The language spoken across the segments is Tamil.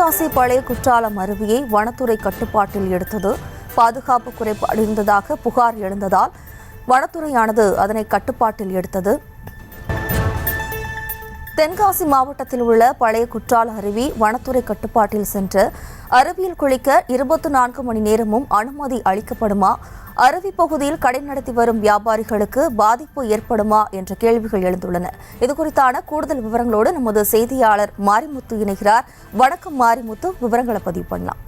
தென்காசி பழைய குற்றாலம் அருவியை வனத்துறை கட்டுப்பாட்டில் எடுத்தது பாதுகாப்பு குறைபாடு இருந்ததாக புகார் எழுந்ததால் வனத்துறையானது அதனை கட்டுப்பாட்டில் எடுத்தது. தென்காசி மாவட்டத்தில் உள்ள பழைய குற்றால அருவி வனத்துறை கட்டுப்பாட்டில் சென்று அருவியில் குளிக்க 24 மணி நேரமும் அனுமதி அளிக்கப்படுமா, அருவி பகுதியில் கடை நடத்தி வரும் வியாபாரிகளுக்கு பாதிப்பு ஏற்படுமா என்ற கேள்விகள் எழுந்துள்ளன. இதுகுறித்தான கூடுதல் விவரங்களோடு நமது செய்தியாளர் மாரிமுத்து இணைகிறார். வணக்கம் மாரிமுத்து, விவரங்களை பதிவு பண்ணலாம்.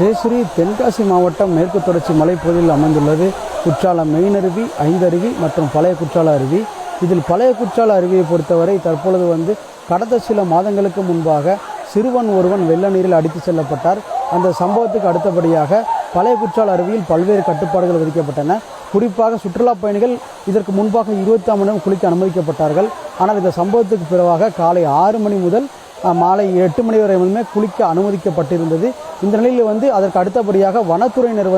ஜெயஸ்ரீ, தென்காசி மாவட்டம் மேற்கு தொடர்ச்சி மலைப்பகுதியில் அமைந்துள்ளது குற்றாலம் மெயின் அருவி, ஐந்தருவி மற்றும் பழைய குற்றால அருவி. இதில் பழைய குற்றால அருவியை பொறுத்தவரை தற்பொழுது கடந்த சில மாதங்களுக்கு முன்பாக சிறுவன் ஒருவன் வெள்ள நீரில் அடித்து செல்லப்பட்டார். அந்த சம்பவத்துக்கு அடுத்தபடியாக பழைய குற்றால அருவியில் பல்வேறு கட்டுப்பாடுகள் விதிக்கப்பட்டன. குறிப்பாக சுற்றுலா பயணிகள் இதற்கு முன்பாக 20 மணி நேரம் குளிக்க அனுமதிக்கப்பட்டார்கள். ஆனால் இந்த சம்பவத்துக்கு பிறகாக காலை 6 மணி முதல் மாலை 8 மணி வரை குளிக்க அனுமதிக்கப்பட்டிருந்தது. இந்த நிலையில் அதற்கு அடுத்தபடியாக வனத்துறையினர்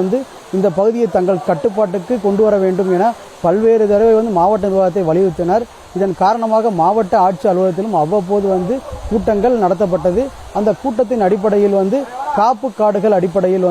இந்த பகுதியை தங்கள் கட்டுப்பாட்டுக்கு கொண்டு வர வேண்டும் என பல்வேறு தடவை மாவட்ட நிர்வாகத்தை வலியுறுத்தினர். இதன் காரணமாக மாவட்ட ஆட்சி அலுவலகத்திலும் அவ்வப்போது கூட்டங்கள் நடத்தப்பட்டது. அந்த கூட்டத்தின் அடிப்படையில் காப்பு காடுகள் அடிப்படையில்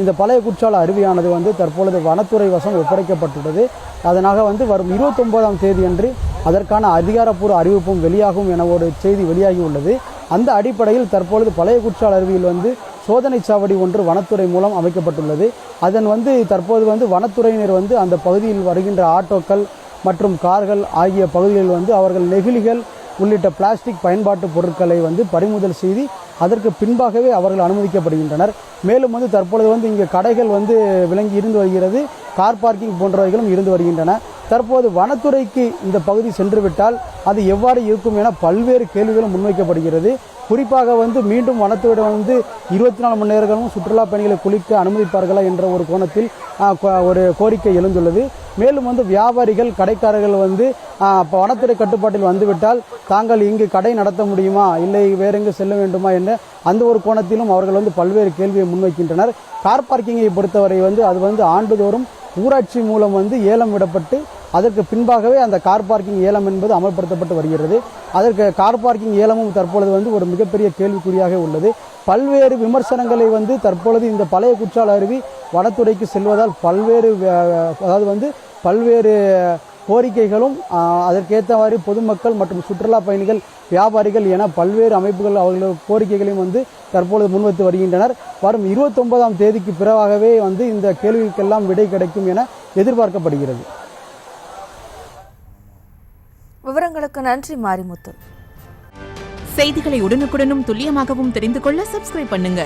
இந்த பழைய குற்றால அருவியானது தற்பொழுது வனத்துறை வசம் ஒப்படைக்கப்பட்டுள்ளது. அதனாக வரும் 29ஆம் தேதி அன்று அதற்கான அதிகாரப்பூர்வ அறிவிப்பும் வெளியாகும் என ஒரு செய்தி வெளியாகியுள்ளது. அந்த அடிப்படையில் தற்பொழுது பழைய குற்றால அருவியில் சோதனை சாவடி ஒன்று வனத்துறை மூலம் அமைக்கப்பட்டுள்ளது. அதன் தற்போது வனத்துறையினர் அந்த பகுதியில் வருகின்ற ஆட்டோக்கள் மற்றும் கார்கள் ஆகிய பகுதிகளில் அவர்கள் நெகிழிகள் உள்ளிட்ட பிளாஸ்டிக் பயன்பாட்டு பொருட்களை பறிமுதல் செய்து அதற்கு பின்பாகவே அவர்கள் அனுமதிக்கப்படுகின்றனர். மேலும் தற்பொழுது இங்கே கடைகள் விளங்கி இருந்து வருகிறது, கார் பார்க்கிங் போன்றவைகளும் இருந்து வருகின்றன. தற்போது வனத்துறைக்கு இந்த பகுதி சென்றுவிட்டால் அது எவ்வாறு இருக்கும் என பல்வேறு கேள்விகளும் முன்வைக்கப்படுகிறது. குறிப்பாக மீண்டும் வனத்துறையிடம் 24 மணி நேரங்களும் சுற்றுலா பயணிகளை குளிக்க அனுமதிப்பார்களா என்ற ஒரு கோணத்தில் ஒரு கோரிக்கை எழுந்துள்ளது. மேலும் வியாபாரிகள் கடைக்காரர்கள் வனத்துறை கட்டுப்பாட்டில் வந்துவிட்டால் தாங்கள் இங்கு கடை நடத்த முடியுமா, இல்லை வேற எங்கு செல்ல வேண்டுமா என்ற அந்த ஒரு கோணத்திலும் அவர்கள் பல்வேறு கேள்வியை முன்வைக்கின்றனர். கார் பார்க்கிங்கை பொறுத்தவரை அது ஆண்டுதோறும் ஊராட்சி மூலம் ஏலம் விடப்பட்டு அதற்கு பின்பாகவே அந்த கார் பார்க்கிங் ஏலம் என்பது அமல்படுத்தப்பட்டு வருகிறது. அதற்கு கார் பார்க்கிங் ஏலமும் தற்பொழுது ஒரு மிகப்பெரிய கேள்விக்குறியாக உள்ளது. பல்வேறு விமர்சனங்களை தற்பொழுது இந்த பழைய குற்றால அருவி வனத்துறைக்கு செல்வதால் பல்வேறு கோரிக்கைகளும் அதற்கேற்றவாறு பொதுமக்கள் மற்றும் சுற்றுலா பயணிகள், வியாபாரிகள் என பல்வேறு அமைப்புகள் அவர்களது கோரிக்கைகளையும் தற்பொழுது முன்வைத்து வருகின்றனர். வரும் 29ஆம் தேதிக்கு பிறகாகவே இந்த கேள்விக்கெல்லாம் விடை கிடைக்கும் என எதிர்பார்க்கப்படுகிறது. விவரங்களுக்கு நன்றி மாரிமுத்து. செய்திகளை உடனுக்குடனும் துல்லியமாகவும் தெரிந்து கொள்ள சப்ஸ்கிரைப் பண்ணுங்க.